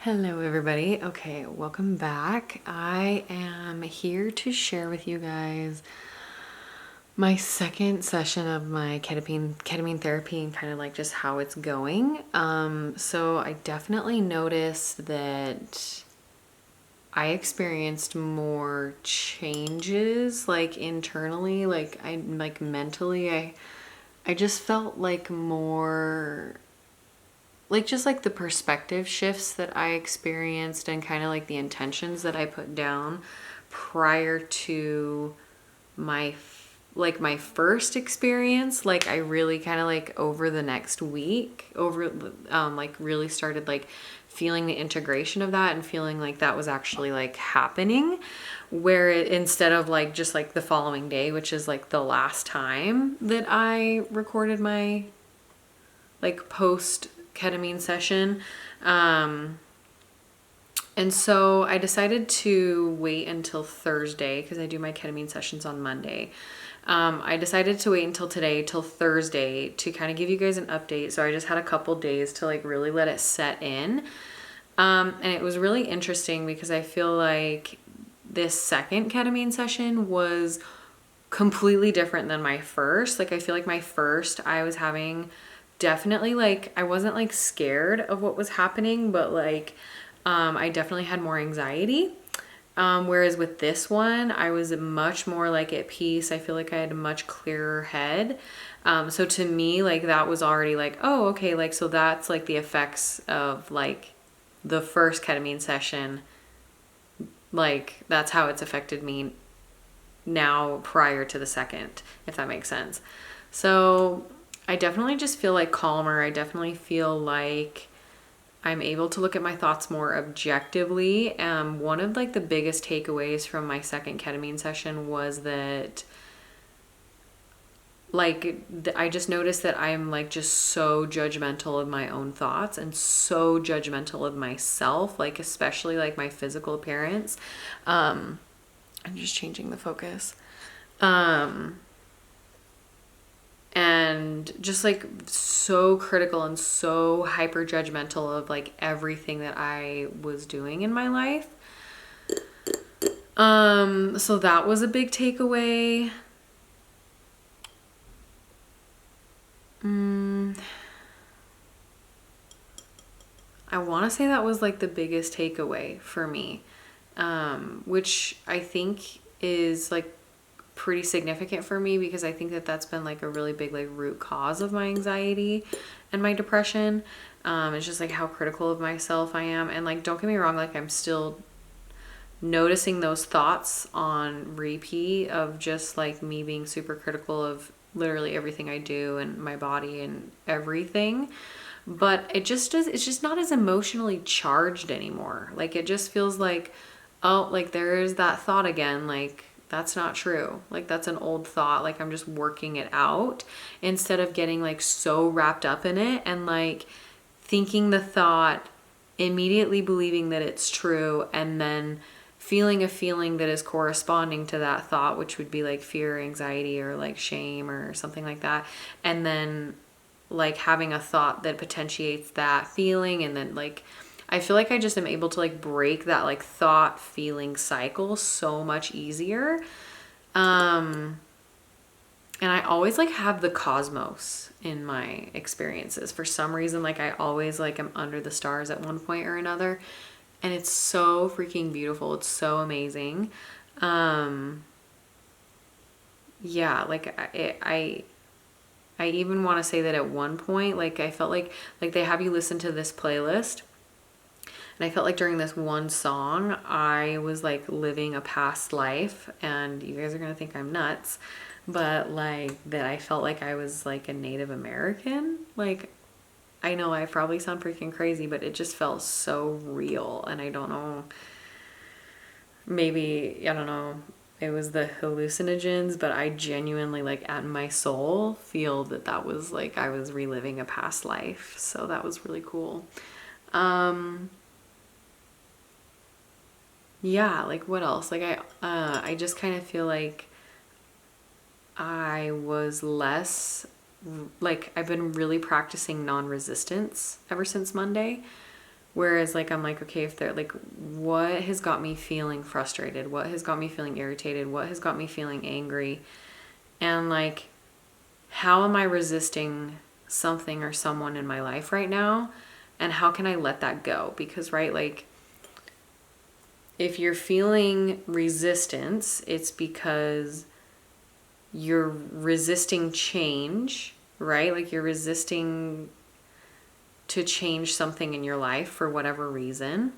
Hello everybody. Okay, welcome back. I am here to share with you guys my second session of my ketamine therapy and kind of like just how it's going. So I definitely noticed that I experienced more changes like internally, like mentally. I just felt like more like just like the perspective shifts that I experienced and kind of like the intentions that I put down prior to my my first experience. Like I really kind of like over the next week over like really started like feeling the integration of that and feeling like that was actually like happening, where instead of like just like the following day, which is like the last time that I recorded my like post ketamine session. And so I decided to wait until Thursday because I do my ketamine sessions on Monday. I decided to wait until today, till Thursday, to kind of give you guys an update. So I just had a couple days to like really let it set in. And it was really interesting because I feel like this second ketamine session was completely different than my first. Like I feel like my first, I was having definitely like I wasn't like scared of what was happening, but like I definitely had more anxiety. Whereas with this one, I was much more like at peace. I feel like I had a much clearer head. So to me, like that was already like, oh, okay, like so that's like the effects of like the first ketamine session. Like that's how it's affected me now prior to the second, if that makes sense. So I definitely just feel like calmer. I definitely feel like I'm able to look at my thoughts more objectively. One of like the biggest takeaways from my second ketamine session was that I just noticed that I'm like just so judgmental of my own thoughts and so judgmental of myself, like especially like my physical appearance. I'm just changing the focus. And just like so critical and so hyper judgmental of like everything that I was doing in my life. So that was a big takeaway. I want to say that was like the biggest takeaway for me, which I think is like pretty significant for me because I think that that's been like a really big like root cause of my anxiety and my depression. It's just like how critical of myself I am. And like, don't get me wrong, like I'm still noticing those thoughts on repeat of just like me being super critical of literally everything I do and my body and everything. But it's just not as emotionally charged anymore. Like it just feels like, oh, like there is that thought again. Like that's not true. Like that's an old thought. Like I'm just working it out instead of getting like so wrapped up in it and like thinking the thought, immediately believing that it's true, and then feeling a feeling that is corresponding to that thought, which would be like fear, anxiety, or like shame or something like that. And then like having a thought that potentiates that feeling. And then like, I feel like I just am able to like break that like thought feeling cycle so much easier. And I always like have the cosmos in my experiences. For some reason, like I always like am under the stars at one point or another. And it's so freaking beautiful. It's so amazing. Yeah, like I even want to say that at one point, like I felt like they have you listen to this playlist. And I felt like during this one song, I was like living a past life, and you guys are going to think I'm nuts, but like that I felt like I was like a Native American. Like, I know I probably sound freaking crazy, but it just felt so real. And I don't know, maybe, I don't know, it was the hallucinogens, but I genuinely like at my soul feel that that was like I was reliving a past life. So that was really cool. Yeah, like what else? Like I just kind of feel like I was less like I've been really practicing non-resistance ever since Monday. Whereas like, I'm like, okay, if they're like, what has got me feeling frustrated? What has got me feeling irritated? What has got me feeling angry? And like, how am I resisting something or someone in my life right now? And how can I let that go? Because, right, like, if you're feeling resistance, it's because you're resisting change, right? Like, you're resisting to change something in your life for whatever reason.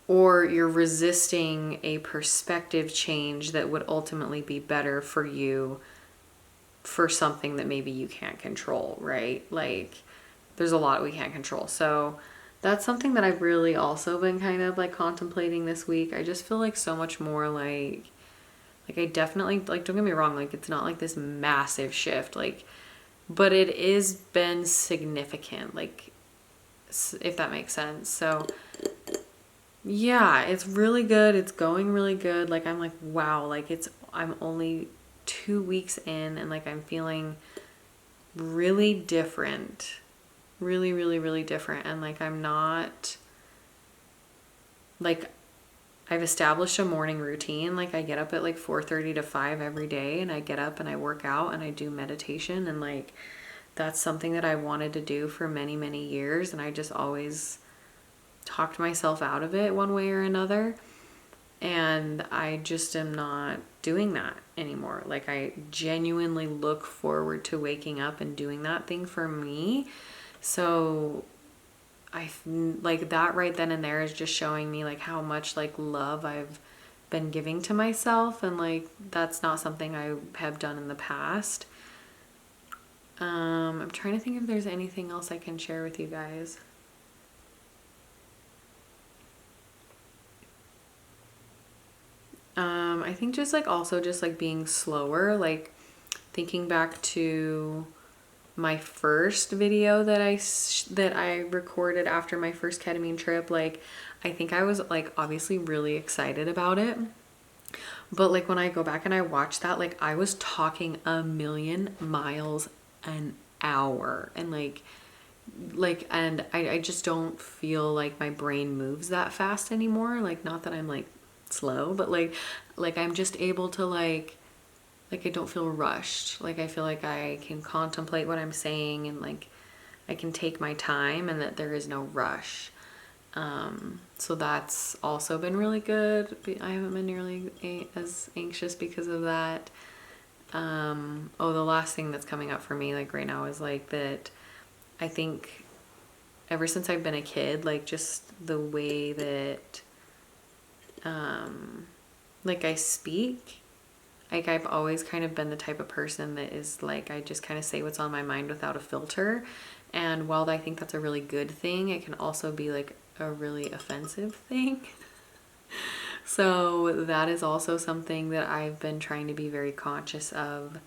Or you're resisting a perspective change that would ultimately be better for you for something that maybe you can't control, right? Like, there's a lot we can't control. So that's something that I've really also been kind of like contemplating this week. I just feel like so much more like I definitely, like, don't get me wrong, like, it's not like this massive shift, like, but it is been significant, like, if that makes sense. So yeah, it's really good. It's going really good. Like, I'm like, wow, like, I'm only 2 weeks in, and like, I'm feeling really different, really, really, really different. And like, I'm not, like, I've established a morning routine. Like, I get up at like 4:30 to 5 every day, and I get up and I work out and I do meditation, and like, that's something that I wanted to do for many, many years, and I just always talked myself out of it one way or another. And I just am not doing that anymore. Like, I genuinely look forward to waking up and doing that thing for me. So I like that right then and there is just showing me like how much like love I've been giving to myself, and like, that's not something I have done in the past. I'm trying to think if there's anything else I can share with you guys. I think just like, also just like being slower, like thinking back to my first video that I recorded after my first ketamine trip. Like, I think I was like obviously really excited about it, but like, when I go back and I watch that, like, I was talking a million miles an hour, and and I just don't feel like my brain moves that fast anymore. Like, not that I'm like slow, but like I'm just able to like I don't feel rushed. Like, I feel like I can contemplate what I'm saying, and like I can take my time, and that there is no rush. So that's also been really good. I haven't been nearly as anxious because of that. Oh, the last thing that's coming up for me like right now is like that I think ever since I've been a kid, like, just the way that like I speak, like, I've always kind of been the type of person that is like, I just kind of say what's on my mind without a filter. And while I think that's a really good thing, it can also be like a really offensive thing. So that is also something that I've been trying to be very conscious of.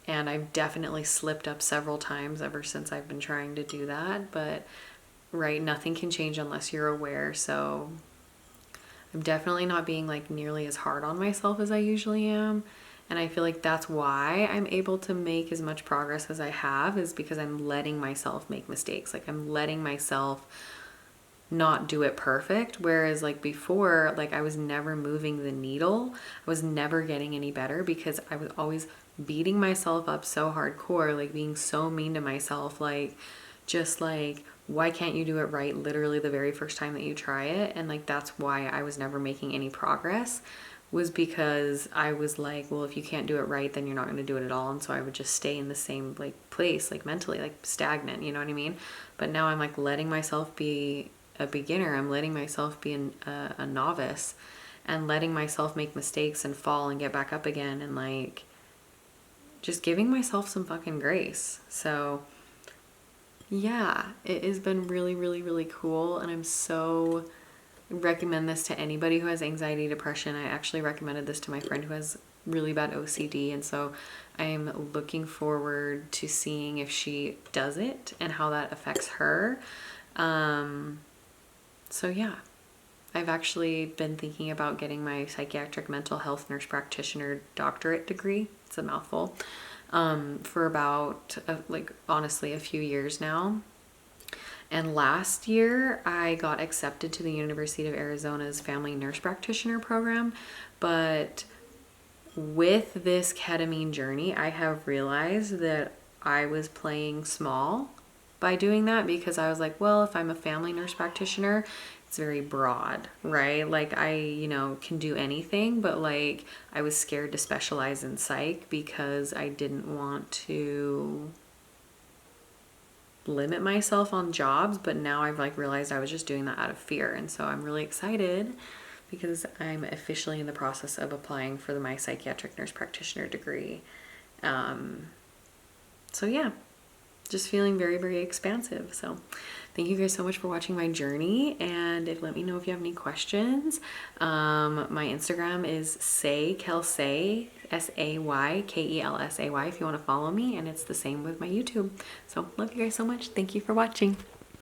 And I've definitely slipped up several times ever since I've been trying to do that. But, right, nothing can change unless you're aware. So I'm definitely not being like nearly as hard on myself as I usually am. And I feel like that's why I'm able to make as much progress as I have, is because I'm letting myself make mistakes. Like, I'm letting myself not do it perfect. Whereas like before, like, I was never moving the needle. I was never getting any better because I was always beating myself up so hardcore, like being so mean to myself, like, just like, why can't you do it right literally the very first time that you try it? And like, that's why I was never making any progress, was because I was like, well, if you can't do it right, then you're not going to do it at all. And so I would just stay in the same like place, like mentally, like stagnant, you know what I mean? But now I'm like letting myself be a beginner. I'm letting myself be a novice, and letting myself make mistakes and fall and get back up again, and like just giving myself some fucking grace. So yeah, it has been really, really, really cool. And I'm so recommend this to anybody who has anxiety, depression. I actually recommended this to my friend who has really bad OCD. And so I am looking forward to seeing if she does it and how that affects her. So yeah, I've actually been thinking about getting my psychiatric mental health nurse practitioner doctorate degree. It's a mouthful. For about like honestly a few years now. And last year, I got accepted to the University of Arizona's family nurse practitioner program. But with this ketamine journey, I have realized that I was playing small by doing that, because I was like, well, if I'm a family nurse practitioner, it's very broad, right? Like I, can do anything, but like I was scared to specialize in psych because I didn't want to limit myself on jobs. But now I've like realized I was just doing that out of fear. And so I'm really excited because I'm officially in the process of applying for my psychiatric nurse practitioner degree. So yeah, just feeling very, very expansive. So thank you guys so much for watching my journey, and let me know if you have any questions. My Instagram is saykelsay, SAYKELSAY, if you want to follow me, and it's the same with my YouTube. So love you guys so much. Thank you for watching.